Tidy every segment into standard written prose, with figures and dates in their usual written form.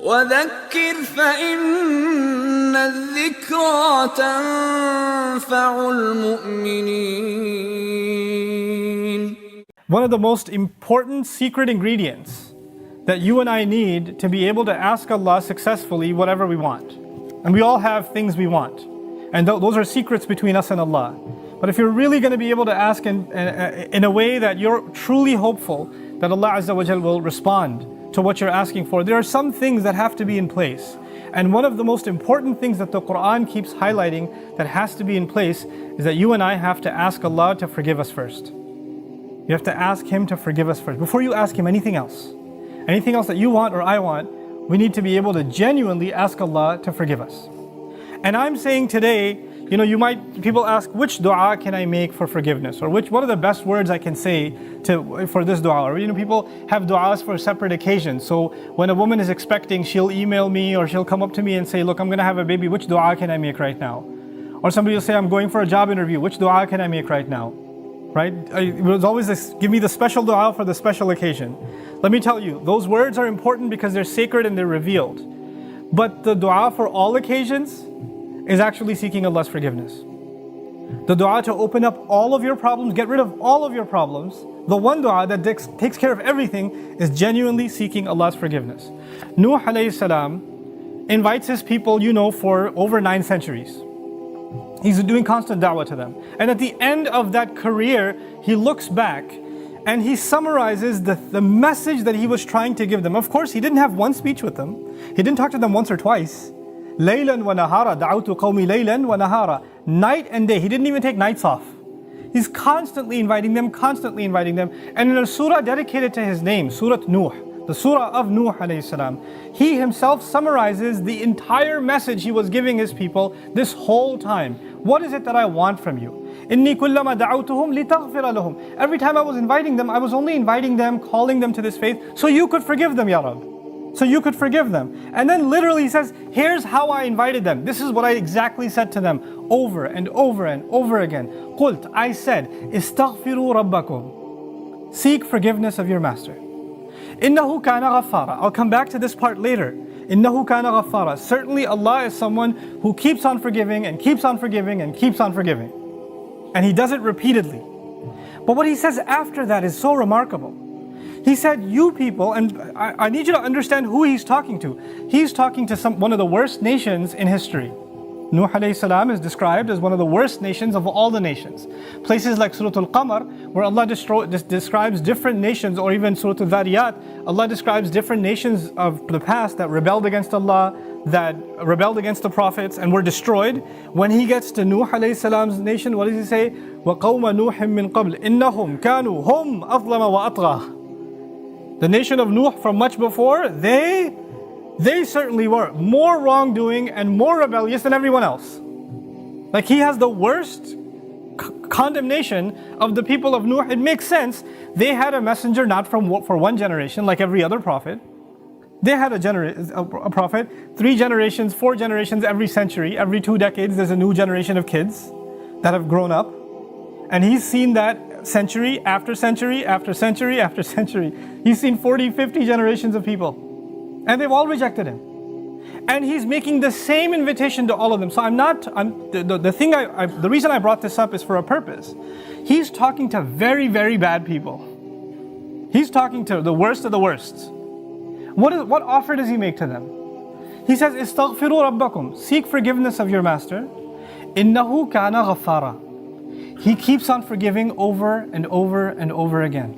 وذكر فإن الذكرى تنفع المؤمنين. One of the most important secret ingredients that you and I need to be able to ask Allah successfully whatever we want. And we all have things we want. And those are secrets between us and Allah. But if you're really going to be able to ask in a way that you're truly hopeful that Allah Azza wa Jal will respond to what you're asking for, there are some things that have to be in place. And one of the most important things that the Qur'an keeps highlighting that has to be in place is that you and I have to ask Allah to forgive us first. You have to ask Him to forgive us first before you ask Him anything else. Anything else that you want or I want, we need to be able to genuinely ask Allah to forgive us. And I'm saying today, people ask, which dua can I make for forgiveness? Or what are the best words I can say for this dua? Or people have duas for separate occasions. So when a woman is expecting, she'll email me or she'll come up to me and say, look, I'm going to have a baby, which dua can I make right now? Or somebody will say, I'm going for a job interview, which dua can I make right now? Right? It was always this, give me the special dua for the special occasion. Let me tell you, those words are important because they're sacred and they're revealed. But the dua for all occasions is actually seeking Allah's forgiveness. The dua to open up all of your problems, get rid of all of your problems, the one dua that takes care of everything is genuinely seeking Allah's forgiveness. Nuh alayhi salam invites his people, for over 9 centuries. He's doing constant da'wah to them. And at the end of that career, he looks back and he summarizes the message that he was trying to give them. Of course, he didn't have one speech with them. He didn't talk to them once or twice. Laylan wa nahara, da'awtu qawmi laylan wa nahara. Night and day. He didn't even take nights off. He's constantly inviting them. And in a surah dedicated to his name, Surah Nuh, the surah of Nuh alayhi salam, he himself summarizes the entire message he was giving his people this whole time. What is it that I want from you? إِنِّي كُلَّمَا دَعَوْتُهُمْ لِتَغْفِرَ لَهُمْ. Every time I was inviting them, I was only inviting them, calling them to this faith, so you could forgive them, Ya Rabb. So you could forgive them. And then literally he says, here's how I invited them. This is what I exactly said to them over and over and over again. قُلْت, I said, إِسْتَغْفِرُوا رَبَّكُمْ. Seek forgiveness of your master. إِنَّهُ كَانَ غَفَّارًا. I'll come back to this part later. إِنَّهُ كَانَ غَفَّارًا. Certainly Allah is someone who keeps on forgiving and keeps on forgiving and keeps on forgiving. And He does it repeatedly. But what He says after that is so remarkable. He said, you people, and I need you to understand who He's talking to. He's talking to one of the worst nations in history. Nuh alayhi salam is described as one of the worst nations of all the nations. Places like Surah Al-Qamar, where Allah describes different nations, or even Surah Al-Dhariyat, Allah describes different nations of the past that rebelled against Allah, that rebelled against the prophets and were destroyed. When he gets to Nuh alayhi salam's nation, what does he say? وَقَوْمَ نُوحٍ مِّن قَبْلِ إِنَّهُمْ كَانُوا هُمْ أَظْلَمَ وَأَطْغَى. The nation of Nuh from much before, they certainly were more wrongdoing and more rebellious than everyone else. Like he has the worst condemnation of the people of Nuh. It makes sense. They had a messenger not for one generation like every other prophet. They had a prophet 3 generations, 4 generations every century. Every 2 decades there's a new generation of kids that have grown up. And he's seen that century after century after century after century. He's seen 40, 50 generations of people. And they've all rejected him. And he's making the same invitation to all of them. So the reason I brought this up is for a purpose. He's talking to very, very bad people. He's talking to the worst of the worst. What offer does he make to them? He says, "Istaghfiru rabbakum." Seek forgiveness of your master. Innahu kana ghaffara. He keeps on forgiving over and over and over again.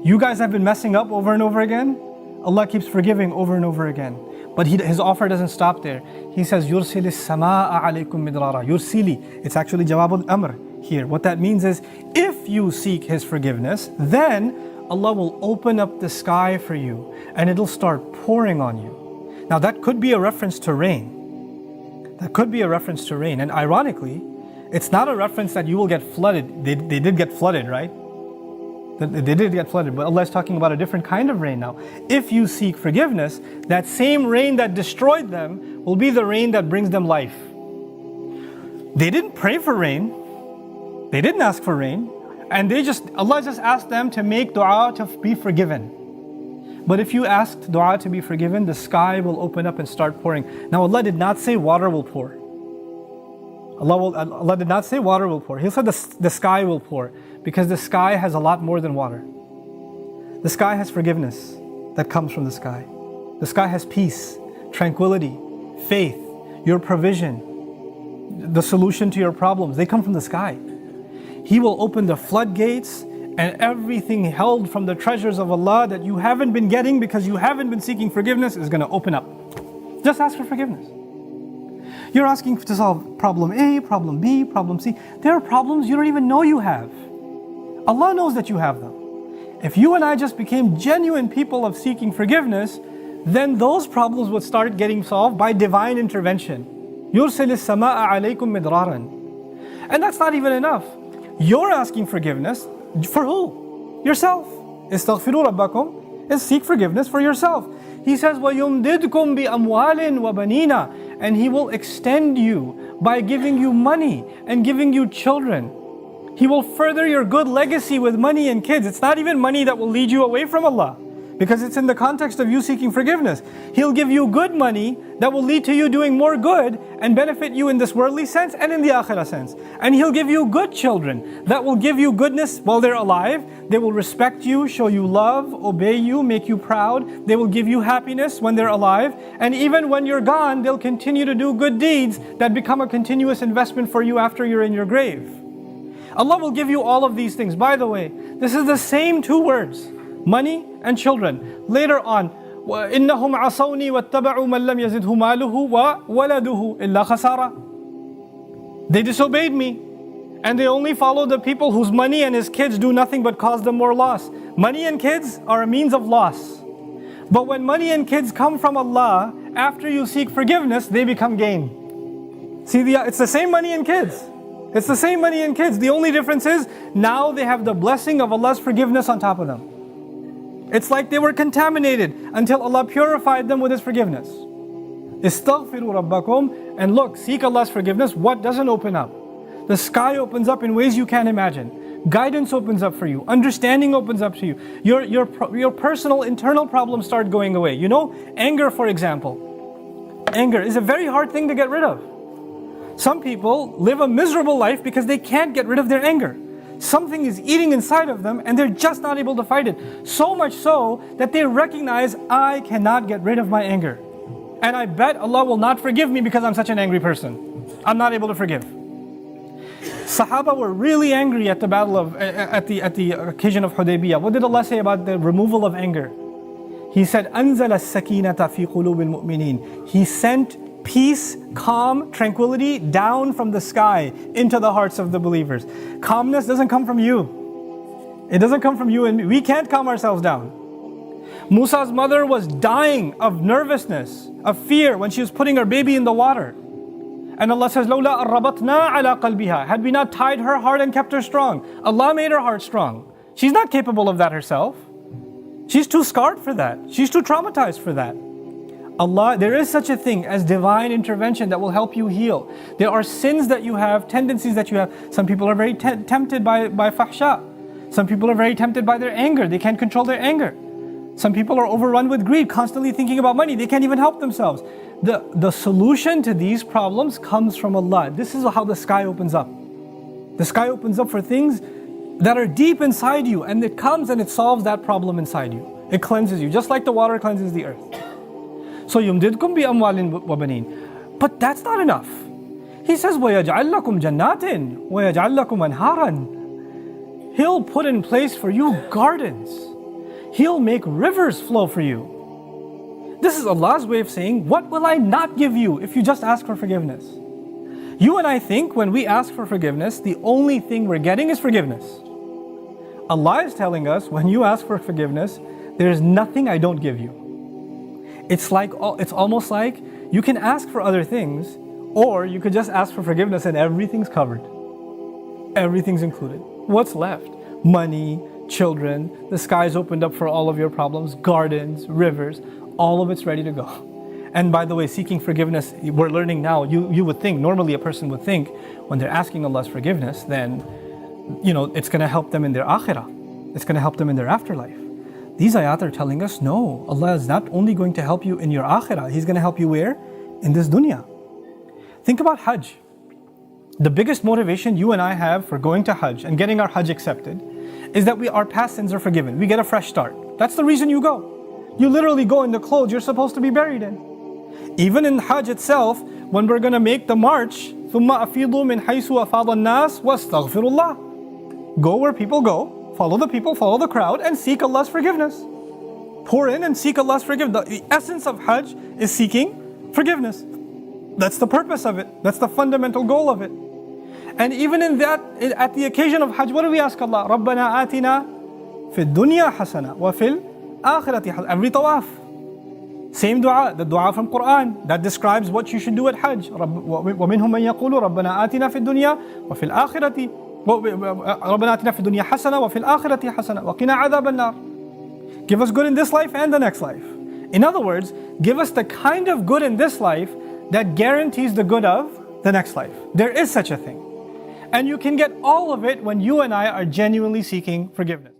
You guys have been messing up over and over again. Allah keeps forgiving over and over again. But His offer doesn't stop there. He says, "Yursili as-samaa'a alaykum midrara." Yursili. It's actually Jawab al-Amr here. What that means is, if you seek His forgiveness, then Allah will open up the sky for you and it'll start pouring on you. Now that could be a reference to rain. That could be a reference to rain. And ironically, it's not a reference that you will get flooded. They did get flooded, right? They did get flooded, but Allah is talking about a different kind of rain now. If you seek forgiveness, that same rain that destroyed them will be the rain that brings them life. They didn't pray for rain. They didn't ask for rain. And Allah just asked them to make dua to be forgiven. But if you asked dua to be forgiven, the sky will open up and start pouring. Now Allah did not say water will pour. Allah did not say water will pour. He said the sky will pour, because the sky has a lot more than water. The sky has forgiveness that comes from the sky. The sky has peace, tranquility, faith, your provision, the solution to your problems. They come from the sky. He will open the floodgates, and everything held from the treasures of Allah that you haven't been getting because you haven't been seeking forgiveness is going to open up. Just ask for forgiveness. You're asking to solve problem A, problem B, problem C. There are problems you don't even know you have. Allah knows that you have them. If you and I just became genuine people of seeking forgiveness, then those problems would start getting solved by divine intervention. يُرْسِلِ السَّمَاءَ عَلَيْكُمْ مِدْرَارًا. And that's not even enough. You're asking forgiveness for who? Yourself. استغفروا ربكم is seek forgiveness for yourself. He says, وَيُمْدِدْكُمْ بِأَمْوَالٍ وَبَنِينَ. And He will extend you by giving you money and giving you children. He will further your good legacy with money and kids. It's not even money that will lead you away from Allah, because it's in the context of you seeking forgiveness. He'll give you good money that will lead to you doing more good and benefit you in this worldly sense and in the akhirah sense. And He'll give you good children that will give you goodness while they're alive. They will respect you, show you love, obey you, make you proud. They will give you happiness when they're alive. And even when you're gone, they'll continue to do good deeds that become a continuous investment for you after you're in your grave. Allah will give you all of these things. By the way, this is the same two words, money and children. Later on, إِنَّهُمْ عَصَوْنِي وَاتَّبَعُوا مَنْ لَمْ يَزِدْهُ مَالُهُ وَوَلَدُهُ إِلَّا خَسَارًا. They disobeyed me, and they only follow the people whose money and his kids do nothing but cause them more loss. Money and kids are a means of loss. But when money and kids come from Allah, after you seek forgiveness, they become gain. See, it's the same money and kids. It's the same money and kids. The only difference is now they have the blessing of Allah's forgiveness on top of them. It's like they were contaminated until Allah purified them with His forgiveness. Istaghfiru rabbakum. And look, seek Allah's forgiveness. What doesn't open up? The sky opens up in ways you can't imagine. Guidance opens up for you. Understanding opens up to you. Your personal internal problems start going away. You know, anger, for example. Anger is a very hard thing to get rid of. Some people live a miserable life because they can't get rid of their anger. Something is eating inside of them and they're just not able to fight it. So much so that they recognize, I cannot get rid of my anger. And I bet Allah will not forgive me because I'm such an angry person. I'm not able to forgive. Sahaba were really angry at the battle of, at the occasion of Hudaybiyah. What did Allah say about the removal of anger? He said, أَنزَلَ السَّكِينَةَ فِي قُلُوبِ الْمُؤْمِنِينَ. He sent peace, calm, tranquility down from the sky into the hearts of the believers. Calmness doesn't come from you. It doesn't come from you and me. We can't calm ourselves down. Musa's mother was dying of nervousness, of fear when she was putting her baby in the water. And Allah says, لَوْلَا أَرَّبَطْنَا عَلَىٰ قَلْبِهَا. Had we not tied her heart and kept her strong. Allah made her heart strong. She's not capable of that herself. She's too scarred for that. She's too traumatized for that. Allah, there is such a thing as divine intervention that will help you heal. There are sins that you have, tendencies that you have. Some people are very tempted by fahsha. Some people are very tempted by their anger. They can't control their anger. Some people are overrun with greed, constantly thinking about money. They can't even help themselves. The solution to these problems comes from Allah. This is how the sky opens up. The sky opens up for things that are deep inside you, and it comes and it solves that problem inside you. It cleanses you, just like the water cleanses the earth. So يُمْدِدْكُمْ بِأَمْوَالٍ وَبَنِينَ. But that's not enough. He says, وَيَجْعَلْ لَكُمْ جَنَّاتٍ وَيَجْعَلْ لَكُمْ أَنْهَارًا. He'll put in place for you gardens. He'll make rivers flow for you. This is Allah's way of saying, what will I not give you if you just ask for forgiveness? You and I think when we ask for forgiveness, the only thing we're getting is forgiveness. Allah is telling us, when you ask for forgiveness, there is nothing I don't give you. It's almost like you can ask for other things, or you could just ask for forgiveness and everything's covered. Everything's included. What's left? Money, children, the sky's opened up for all of your problems, gardens, rivers, all of it's ready to go. And by the way, seeking forgiveness, we're learning now, you would think, normally a person would think, when they're asking Allah's forgiveness, then, it's going to help them in their akhirah. It's going to help them in their afterlife. These ayat are telling us, no, Allah is not only going to help you in your akhirah, He's going to help you where? In this dunya. Think about Hajj. The biggest motivation you and I have for going to Hajj and getting our Hajj accepted is that our past sins are forgiven. We get a fresh start. That's the reason you go. You literally go in the clothes you're supposed to be buried in. Even in Hajj itself, when we're going to make the march, ثُمَّ أَفِيضُوا مِنْ حَيْثُ أَفَاضَ النَّاسِ وَاسْتَغْفِرُوا اللَّهِ. Go where people go, follow the people, follow the crowd, and seek Allah's forgiveness. Pour in and seek Allah's forgiveness. The essence of Hajj is seeking forgiveness. That's the purpose of it. That's the fundamental goal of it. And even in that, at the occasion of Hajj, what do we ask Allah? رَبَّنَا آتِنَا فِي الدُّنْيَا حَسَنَةً وَفِي الْآخِرَةِ حَسَنَةً. Every tawaf. Same dua, the dua from Qur'an that describes what you should do at Hajj. وَمِنْهُمْ مَنْ يَقُولُ رَبَّنَا آتِنَا فِي الدُّنْيا وَفِي الْآخِرَةِ رَبَّنَا آتِنَا فِي الدُّنْيا حَسَنَةً وَفِي الْآخِرَةِ حَسَنَةً وَقِنَا عَذَابَ النَّارِ. Give us good in this life and the next life. In other words, give us the kind of good in this life that guarantees the good of the next life. There is such a thing. And you can get all of it when you and I are genuinely seeking forgiveness.